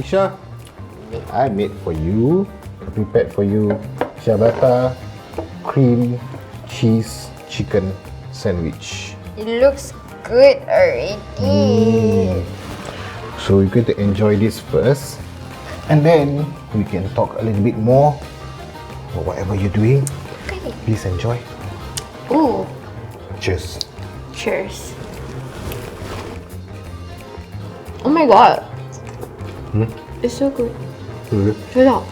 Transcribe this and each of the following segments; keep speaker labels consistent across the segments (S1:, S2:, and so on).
S1: Tisha, I made for you, prepared for you, ciabatta cream cheese chicken sandwich.
S2: It looks good already.
S1: So we're going to enjoy this first, and then we can talk a little bit more or whatever you're doing.
S2: Okay.
S1: Please enjoy.
S2: Ooh.
S1: Cheers.
S2: Cheers. Oh my god. It's so good. Sedap.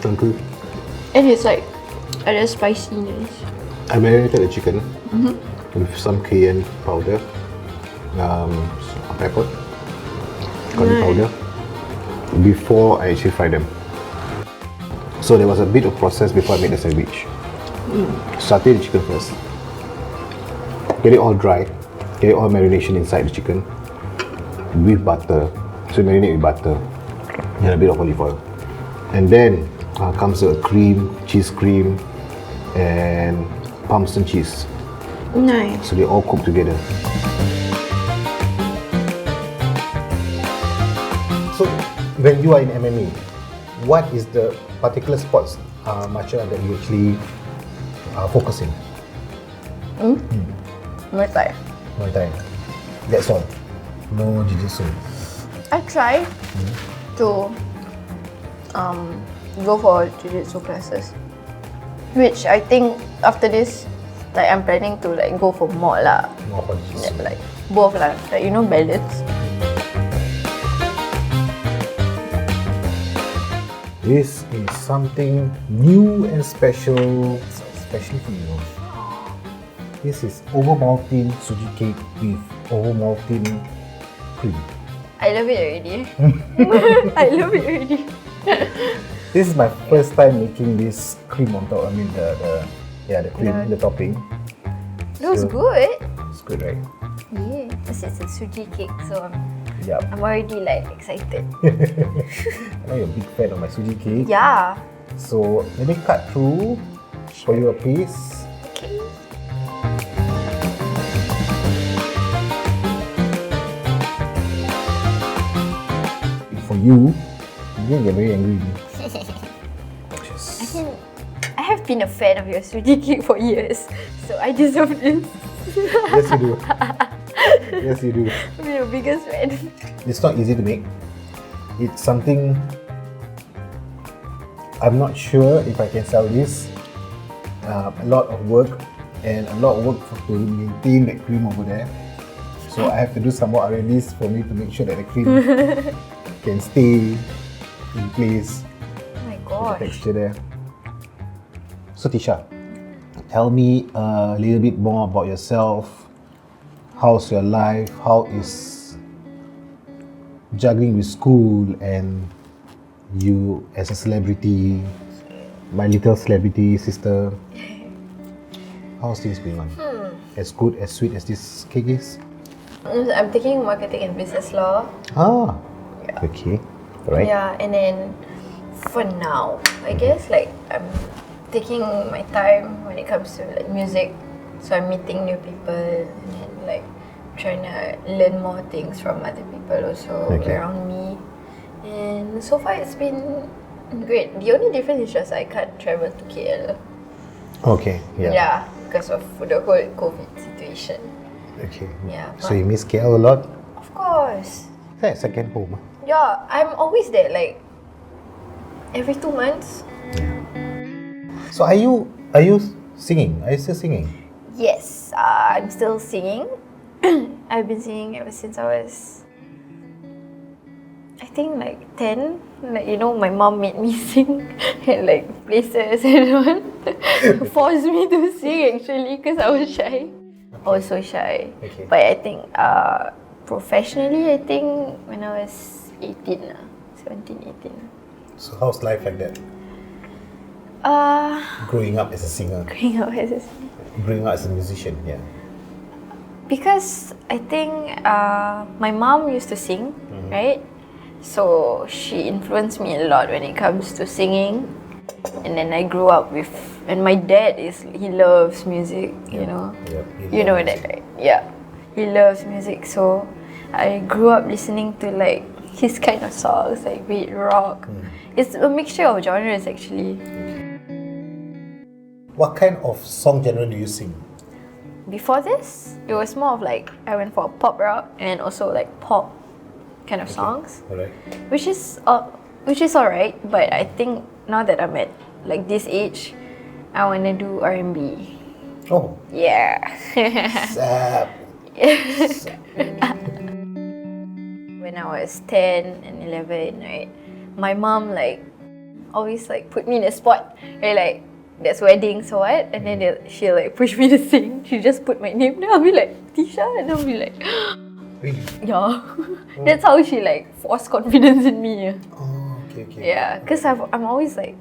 S1: Thank you.
S2: And it's like ada spiciness.
S1: I marinated the chicken with some cayenne powder, pepper, curry powder before I actually fry them. So there was a bit of process before I made the sandwich. Saute the chicken first. Get it all dry. Get it all marination inside the chicken with butter. So marinate with butter and a bit of olive oil. And then comes a cream, cheese cream, and Parmesan cheese.
S2: Nice.
S1: So they all cook together. So when you are in MMA, what is the particular sports martial art that you actually focus in?
S2: Muay Thai.
S1: Muay Thai. That's all. No jiu-jitsu.
S2: I try to go for jiu-jitsu classes, which I think after this, like I'm planning to like go for more lah.
S1: More for jiu-jitsu.
S2: Like both lah, like you know balance.
S1: This is something new and special, especially for you. This is Ovaltine suji cake with Ovaltine cream.
S2: I love it already. I love it already.
S1: This is my first time making this cream on top. I mean the cream, the topping.
S2: Looks good.
S1: It's good, right?
S2: Yeah, because it's a suji cake, so
S1: Yep.
S2: I'm already like excited.
S1: I know you're a big fan of my suji cake.
S2: Yeah.
S1: So let me cut through for you a piece.
S2: Okay.
S1: For you, you're gonna get very angry with me.
S2: I have been a fan of your suji cake for years, so I deserve this.
S1: Yes, you do. Yes, you do.
S2: I'm your biggest fan.
S1: It's not easy to make. It's something I'm not sure if I can sell this. A lot of work and a lot of work to maintain that cream over there. So I have to do some more R&Ds for me to make sure that the cream can stay in place.
S2: Oh my
S1: The
S2: gosh.
S1: texture there. So Tisha, tell me a little bit more about yourself. How's your life? How is juggling with school and you as a celebrity, my little celebrity sister? How's things going on? As good, as sweet as this cake is?
S2: I'm taking marketing and business law.
S1: Ah, okay, alright.
S2: Yeah, and then for now, I guess like I'm taking my time when it comes to like music. So I'm meeting new people and then like trying to learn more things from other people also around me. And so far it's been great. The only difference is just I can't travel to KL.
S1: Okay, yeah.
S2: Yeah, because of the whole COVID situation.
S1: Okay.
S2: Yeah.
S1: So you miss KL a lot?
S2: Of course.
S1: Is that second home?
S2: Yeah, I'm always there like every 2 months.
S1: So are you singing? Are you still singing?
S2: Yes, I'm still singing. I've been singing ever since I was, I think like 10. Like, you know, my mom made me sing at like places and all. Forced me to sing actually because I was shy. I was so shy.
S1: Okay.
S2: But I think professionally, I think when I was 18, 17, 18.
S1: So how's life like that? Growing up as a singer,
S2: Growing up as a
S1: growing up as a musician, yeah.
S2: Because I think my mom used to sing, right? So she influenced me a lot when it comes to singing. And then I grew up with, and my dad he loves music, you know.
S1: Yep,
S2: You know that, right? Yeah. He loves music. So I grew up listening to like his kind of songs, like beat rock. It's a mixture of genres actually.
S3: What kind of song genre do you sing?
S2: Before this, it was more of like I went for pop rock and also like pop kind of songs,
S3: Alright.
S2: which is alright. But I think now that I'm at like this age, I wanna do R&B.
S3: Oh,
S2: Yeah.
S3: Zap.
S2: When I was 10 and 11, right, my mom like always like put me in a spot where like there's weddings or what, and then she'll like push me to sing. She just put my name, then I'll be like Tisha, and I'll be like
S3: Really?
S2: yeah. That's how she like forced confidence in me.
S3: Oh, okay.
S2: Yeah, because I'm always like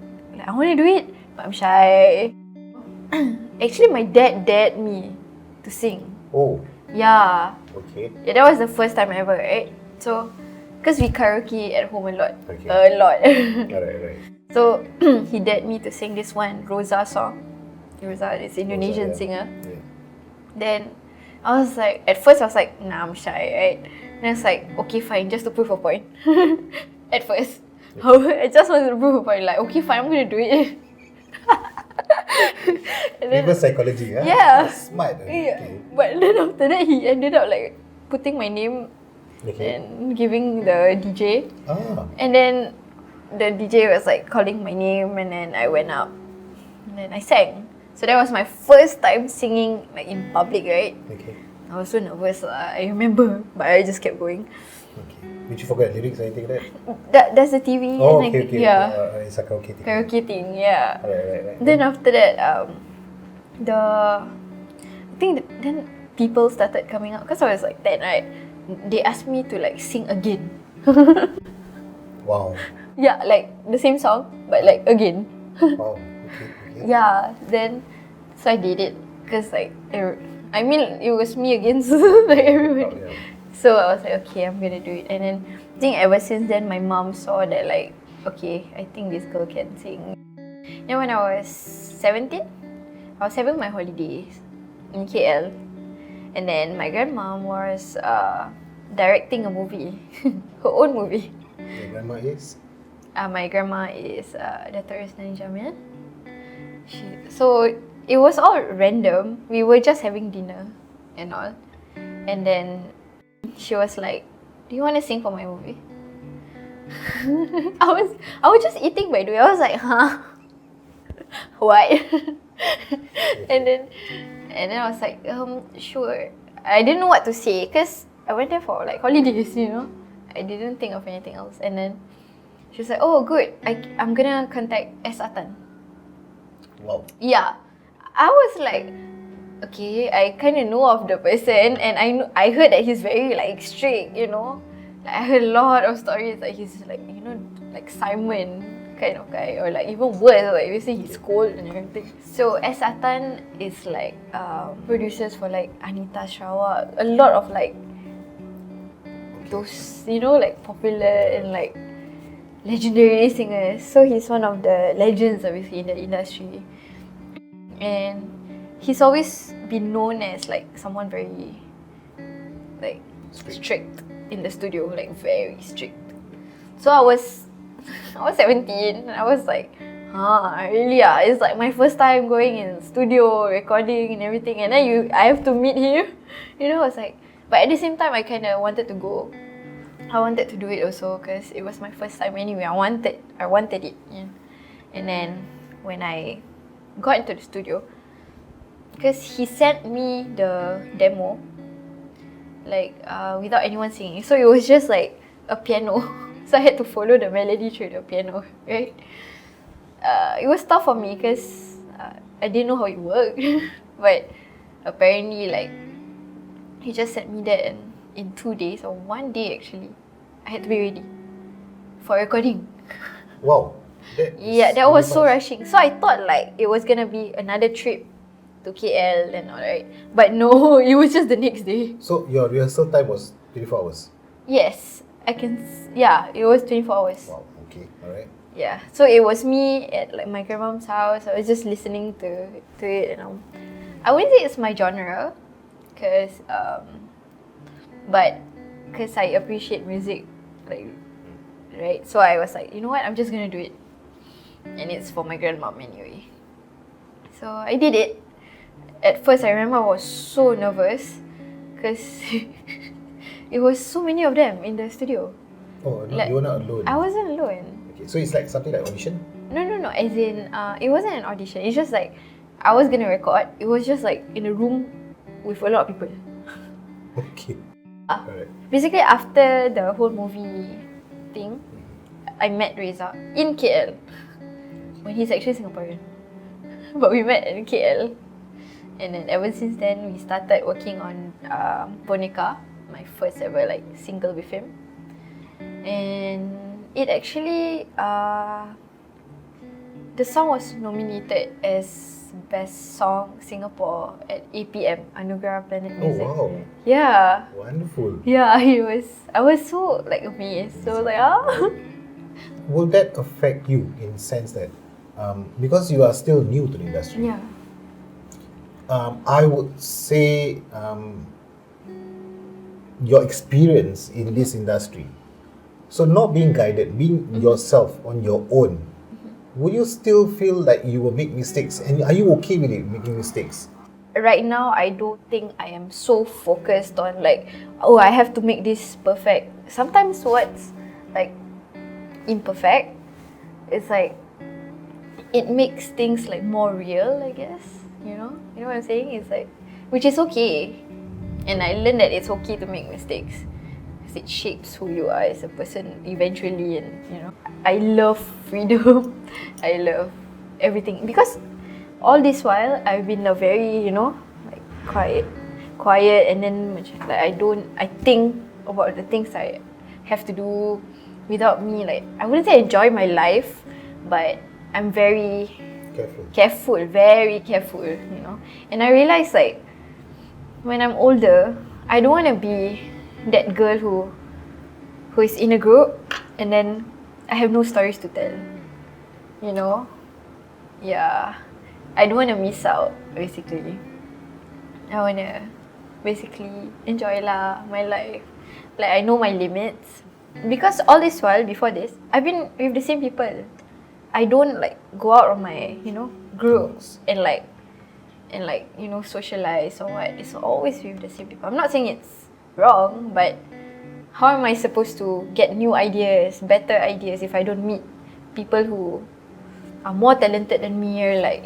S2: I want to do it, but I'm shy. Actually, my dad dared me to sing.
S3: Oh,
S2: Yeah.
S3: okay.
S2: Yeah, that was the first time ever, right? So, because we karaoke at home a lot.
S3: Okay.
S2: A lot.
S3: Alright.
S2: So, he dared me to sing this one Rosa song. Rosa is Indonesian
S3: Rosa, yeah.
S2: singer.
S3: Yeah.
S2: Then, I was like, at first I was like, nah, I'm shy, right? Then I was like, okay, fine, just to prove a point. At first. I just wanted to prove a point, like, okay, fine, I'm gonna do it. And then,
S3: Reverse psychology, huh?
S2: Yeah.
S3: That's smart.
S2: yeah.
S3: Okay.
S2: But then after that, he ended up like putting my name
S3: Okay.
S2: and giving the DJ.
S3: Ah,
S2: And then the DJ was like calling my name, and then I went up and then I sang. So that was my first time singing like in public, right?
S3: okay.
S2: I was so nervous, I remember, but I just kept going.
S3: Okay. Did you forget lyrics or anything like that?
S2: That's the TV.
S3: Oh,
S2: and
S3: okay.
S2: Yeah.
S3: It's a karaoke thing.
S2: Karaoke thing, yeah.
S3: Right.
S2: Then after that, then people started coming out because I was like 10, right? They asked me to like sing again.
S3: Wow.
S2: Yeah, like the same song, but like again.
S3: Wow. Okay.
S2: Yeah, then so I did it because like I mean it was me against like everybody.
S3: Oh, yeah.
S2: So I was like, okay, I'm gonna do it. And then I think ever since then, my mom saw that like, okay, I think this girl can sing. Then when I was 17, I was having my holidays in KL, and then my grandma was directing a movie, her own movie.
S3: Your grandma is?
S2: My grandma is Dato' Rosnani Jamil. So it was all random. We were just having dinner and all, and then she was like, "Do you want to sing for my movie?" I was just eating, by the way. I was like, "Huh? What?" and then I was like, sure. I didn't know what to say because I went there for like holidays, you know. I didn't think of anything else. And then she was like, "Oh, good. I'm gonna contact S. Atan."
S3: Wow.
S2: Yeah, I was like, okay, I kind of know of the person, and I heard that he's very like strict, you know. Like, I heard a lot of stories that he's like, you know, like Simon kind of guy, or like even worse, like you see he's cold and everything. So S. Atan is like producers for like Anita Sarawak, a lot of like those, you know, like popular and like legendary singers. So he's one of the legends obviously in the industry, and he's always been known as like someone very like strict in the studio, like very strict. So I was 17 and I was like, really? It's like my first time going in studio, recording and everything, and then I have to meet him. You know, I was like, but at the same time I kind of wanted to go. I wanted to do it also because it was my first time anyway. I wanted it. Yeah. And then when I got into the studio, because he sent me the demo like without anyone singing, so it was just like a piano. So I had to follow the melody through the piano, right? It was tough for me because I didn't know how it worked. But apparently like he just sent me that, and in 2 days or 1 day actually, I had to be ready for recording.
S3: Wow.
S2: That was so rushing. So I thought like it was gonna be another trip to KL and all, right? But no, it was just the next day.
S3: So your rehearsal time was 24 hours?
S2: Yes, it was 24 hours.
S3: Wow, okay, alright.
S2: Yeah, so it was me at like my grandma's house. I was just listening to it, and I wouldn't say it's my genre, but because I appreciate music like right? So I was like, you know what, I'm just gonna do it. And it's for my grandmom anyway. So I did it. At first, I remember I was so nervous because it was so many of them in the studio.
S3: Oh, no,
S2: Like,
S3: you were not alone.
S2: I wasn't alone.
S3: Okay, so it's like something like audition?
S2: No. As in, it wasn't an audition. It's just like, I was gonna record. It was just like in a room with a lot of people.
S3: Okay.
S2: Ah.
S3: Alright.
S2: Basically, after the whole movie thing, I met Reza in KL. When he's actually Singaporean. But we met in KL. And then ever since then, we started working on Boneka, my first ever like single with him. And it actually, the song was nominated as Best Song Singapore at APM, Anugerah Planet
S3: Oh,
S2: Music.
S3: wow.
S2: Yeah.
S3: Wonderful.
S2: Yeah, I was so like amazed. So like,
S3: Will that affect you in the sense that, because you are still new to the industry,
S2: yeah.
S3: I would say your experience in this industry, so not being guided, being yourself on your own, would you still feel like you will make mistakes? And are you okay with it, making mistakes?
S2: Right now, I don't think I am so focused on like, oh, I have to make this perfect. Sometimes what's like imperfect, it's like it makes things like more real, I guess. You know what I'm saying? It's like, which is okay, and I learned that it's okay to make mistakes because it shapes who you are as a person eventually. And I love freedom. I love everything because all this while I've been a very like quiet, and then like I think about the things I have to do without me. Like, I wouldn't say enjoy my life, but I'm very careful, very careful, And I realize like when I'm older, I don't want to be that girl who is in a group and then I have no stories to tell. Yeah. I don't want to miss out, basically. I want to basically enjoy my life. Like, I know my limits. Because all this while, before this, I've been with the same people. I don't like go out of my, groups and socialize or what. It's always with the same people. I'm not saying it's wrong, but how am I supposed to get new ideas, better ideas if I don't meet people who are more talented than me, or like,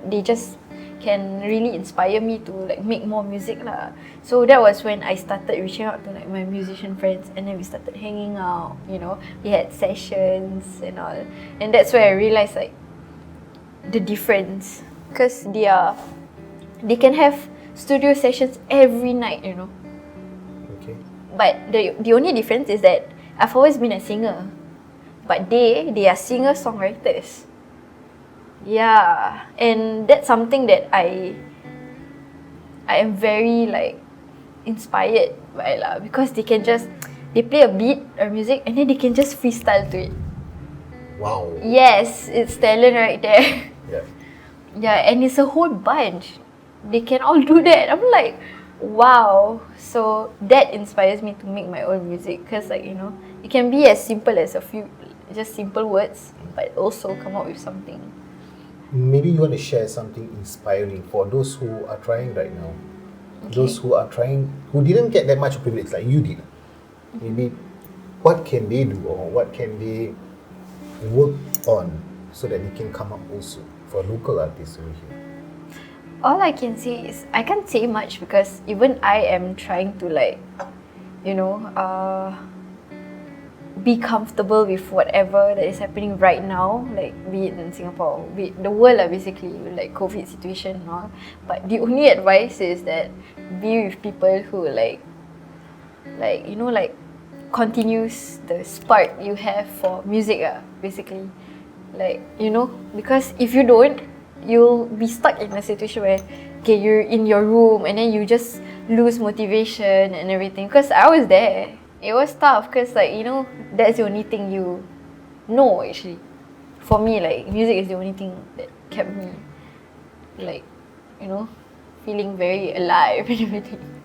S2: they just can really inspire me to like make more music lah. So that was when I started reaching out to like my musician friends, and then we started hanging out, we had sessions and all, and that's where I realized like the difference, because they can have studio sessions every night,
S3: Okay.
S2: but the only difference is that I've always been a singer, but they are singer-songwriters. Yeah, and that's something that I am very like inspired by lah, because they play a beat or music and then they can just freestyle to it.
S3: Wow.
S2: Yes, it's talent right there.
S3: Yeah.
S2: Yeah, and it's a whole bunch. They can all do that. I'm like, wow. So that inspires me to make my own music, because like, it can be as simple as a few just simple words, but also come up with something.
S3: Maybe you want to share something inspiring for those who are trying right now.
S2: Okay.
S3: Those who are trying, who didn't get that much privilege like you did. Maybe what can they do, or what can they work on so that they can come up also for local artists over here?
S2: All I can say is, I can't say much because even I am trying to like, be comfortable with whatever that is happening right now, like be it in Singapore, be it the world, basically, like COVID situation and all. But the only advice is that be with people who like continues the spark you have for music, basically. Like, because if you don't, you'll be stuck in a situation where, okay, you're in your room and then you just lose motivation and everything. Because I was there. It was tough because, like, that's the only thing you know, actually. For me, like, music is the only thing that kept me, like, feeling very alive and everything.